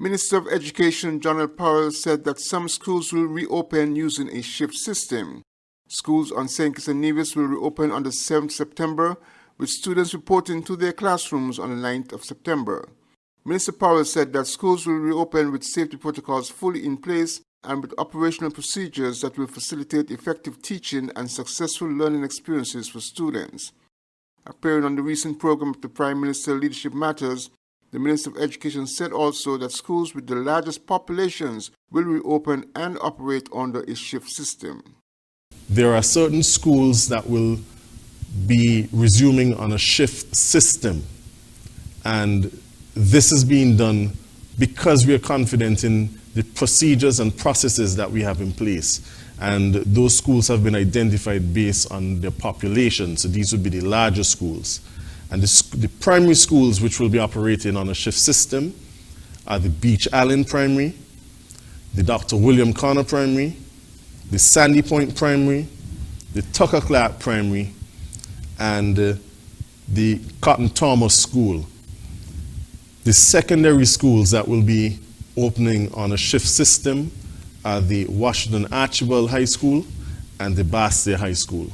Minister of Education John Powell said that some schools will reopen using a shift system. Schools on St. Kitts and Nevis will reopen on the 7th September, with students reporting to their classrooms on the 9th of September. Minister Powell said that schools will reopen with safety protocols fully in place and with operational procedures that will facilitate effective teaching and successful learning experiences for students. Appearing on the recent program of the Prime Minister Leadership Matters, the Minister of Education said also that schools with the largest populations will reopen and operate under a shift system. There are certain schools that will be resuming on a shift system, and this is being done because we are confident in the procedures and processes that we have in place. And those schools have been identified based on their population, so these would be the larger schools. And the primary schools which will be operating on a shift system are the Beach Allen Primary, the Dr. William Connor Primary, the Sandy Point Primary, the Tucker Clark Primary, and the Cotton Thomas School. The secondary schools that will be opening on a shift system are the Washington Archibald High School and the Bastia High School.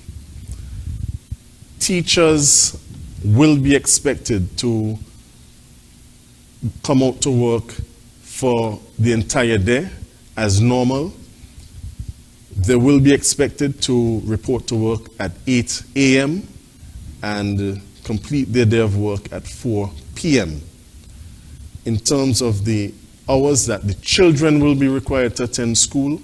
Teachers will be expected to come out to work for the entire day as normal. They will be expected to report to work at 8 a.m. and complete their day of work at 4 p.m. In terms of the hours that the children will be required to attend school,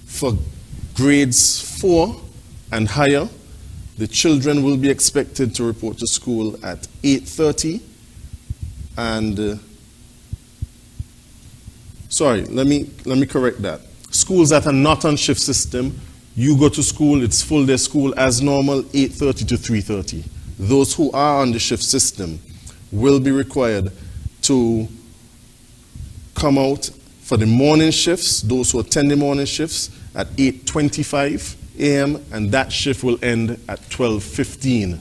for grades 4 and higher, the children will be expected to report to school at 8:30, and let me correct that. Schools that are not on shift system, you go to school, it's full day school as normal, 8:30 to 3:30. Those who are on the shift system will be required to come out for the morning shifts, those who attend the morning shifts, at 8:25 a.m. and that shift will end at 12:15.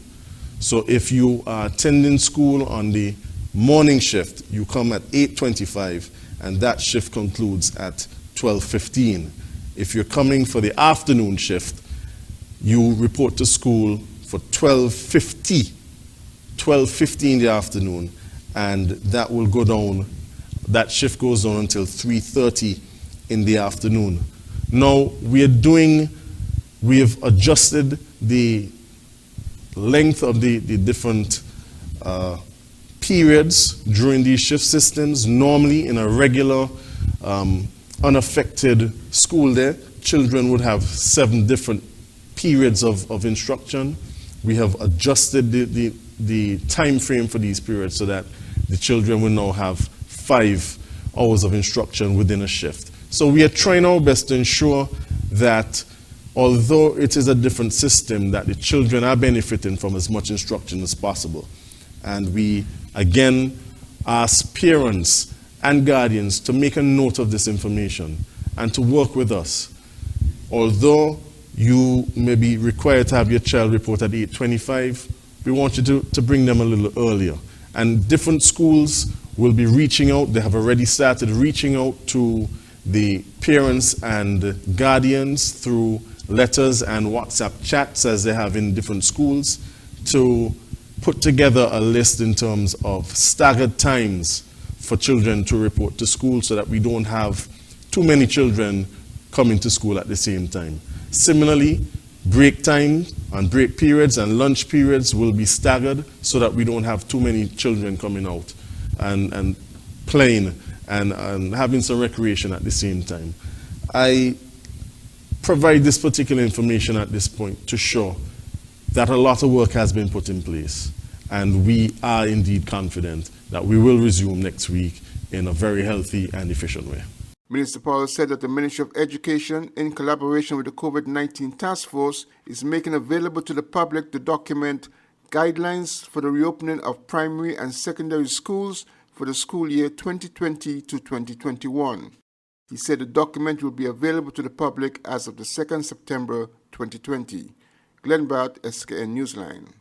So if you are attending school on the morning shift, you come at 8:25 and that shift concludes at 12:15. If you're coming for the afternoon shift, you report to school for 12:50 in the afternoon, and that will go down, that shift goes on until 3:30 in the afternoon. Now, we have adjusted the length of the different periods during these shift systems. Normally, in a regular, unaffected school day, children would have 7 different periods of instruction. We have adjusted the time frame for these periods so that the children will now have 5 hours of instruction within a shift. So we are trying our best to ensure that although it is a different system, that the children are benefiting from as much instruction as possible. And we again ask parents and guardians to make a note of this information and to work with us. Although you may be required to have your child report at 8:25, we want you to bring them a little earlier. And different schools will be reaching out. They have already started reaching out to the parents and guardians through letters and WhatsApp chats, as they have in different schools, to put together a list in terms of staggered times for children to report to school so that we don't have too many children coming to school at the same time. Similarly, break time and break periods and lunch periods will be staggered so that we don't have too many children coming out and playing and having some recreation at the same time. I provide this particular information at this point to show that a lot of work has been put in place, and we are indeed confident that we will resume next week in a very healthy and efficient way. Minister Powell said that the Ministry of Education, in collaboration with the COVID-19 Task Force, is making available to the public the document Guidelines for the Reopening of Primary and Secondary Schools for the school year 2020 to 2021. He said the document will be available to the public as of the 2nd September 2020. Glenn Barth, SKN Newsline.